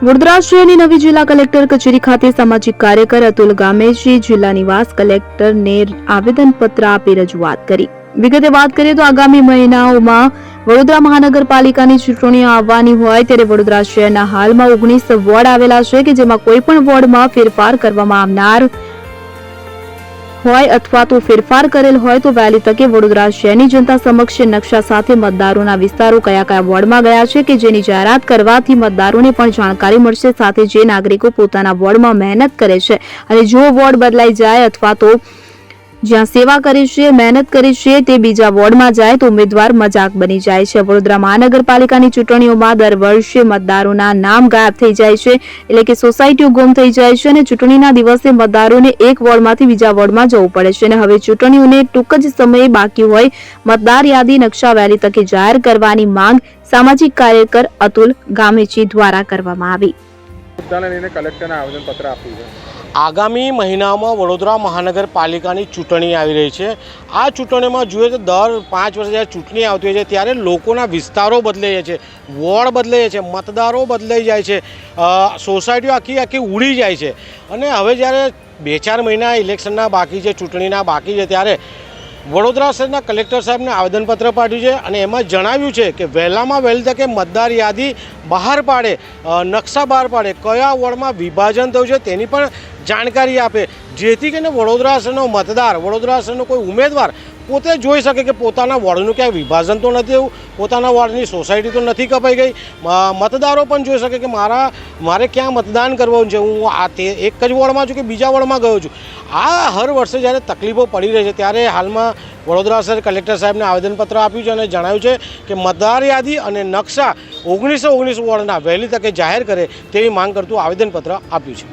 વડોદરા શહેરની નવી જિલ્લા કલેક્ટર કચેરી ખાતે સામાજિક કાર્યકર અતુલ ગામેજી જિલ્લા નિવાસ કલેક્ટરને આવેદનપત્ર આપી રજૂઆત કરી। વિગતે વાત કરીએ તો આગામી મહિનાઓમાં વડોદરા મહાનગરપાલિકાની ચૂંટણીઓ આવવાની હોય ત્યારે વડોદરા શહેરના હાલમાં 19 વોર્ડ આવેલા છે કે જેમાં કોઈ પણ વોર્ડમાં ફેરફાર કરવામાં આવનાર હોય અથવા તો ફેરફાર કરેલ હોય તો વહેલી તકે વડોદરા શહેરની જનતા સમક્ષ નકશા સાથે મતદારોના વિસ્તારો કયા કયા વોર્ડમાં ગયા છે કે જેની જાહેરાત કરવાથી મતદારોને પણ જાણકારી મળશે। સાથે જે નાગરિકો પોતાના વોર્ડમાં મહેનત કરે છે અને જો વોર્ડ બદલાઈ જાય અથવા તો જ્યાં સેવા કરી છે મહેનત કરી છે તે બીજા વોર્ડમાં જાય તો ઉમેદવાર મજાક બની જાય છે। વડોદરા મહાનગરપાલિકાની ચૂંટણીઓમાં દર વર્ષે મતદારોના નામ ગાયબ થઈ જાય છે, એટલે કે સોસાયટીઓ ગુમ થઈ જાય છે અને ચૂંટણીના દિવસે મતદારોને એક વોર્ડમાંથી બીજા વોર્ડમાં જવું પડે છે અને હવે ચૂંટણીઓને ટૂંક જ સમયે બાકી હોય મતદાર યાદી નકશા વહેલી તકે જાહેર કરવાની માંગ સામાજિક કાર્યકર અતુલ ગામેજી દ્વારા કરવામાં આવી। આગામી મહિનામાં વડોદરા મહાનગરપાલિકાની ચૂંટણી આવી રહી છે। આ ચૂંટણીમાં જોઈએ તો દર 5 વર્ષે જ્યારે ચૂંટણી આવતી હોય છે ત્યારે લોકોના વિસ્તારો બદલાઈ જાય છે, વોર્ડ બદલાઈ જાય છે, મતદારો બદલાઈ જાય છે, સોસાયટીઓ આખી ઉડી જાય છે અને હવે જ્યારે 2-4 મહિના ઇલેક્શનના બાકી છે, ચૂંટણીના બાકી છે ત્યારે વડોદરા શહેરના કલેક્ટર સાહેબને આવેદનપત્ર પાઠવ્યું છે અને એમાં જણાવ્યું છે કે વહેલામાં વહેલી તકે મતદાર યાદી બહાર પાડે, નકશા બહાર પાડે, કયા વોર્ડમાં વિભાજન થયું છે તેની પણ જાણકારી આપે, જેથી કરીને વડોદરા શહેરનો મતદાર, વડોદરા શહેરનો કોઈ ઉમેદવાર પોતે જોઈ શકે કે પોતાના વોર્ડનું ક્યાંય વિભાજન તો નથી થયું, પોતાના વોર્ડની સોસાયટી તો નથી કપાઈ ગઈ। મતદારો પણ જોઈ શકે કે મારે ક્યાં મતદાન કરવાનું છે, હું એક જ વોર્ડમાં છું કે બીજા વોર્ડમાં ગયો છું। આ હર વર્ષે જ્યારે તકલીફો પડી રહી છે ત્યારે હાલમાં વડોદરા શહેર કલેક્ટર સાહેબને આવેદનપત્ર આપ્યું છે અને જણાવ્યું છે કે મતદાર યાદી અને નકશા 1919 વોર્ડના વહેલી તકે જાહેર કરે તેવી માંગ કરતું આવેદનપત્ર આપ્યું છે।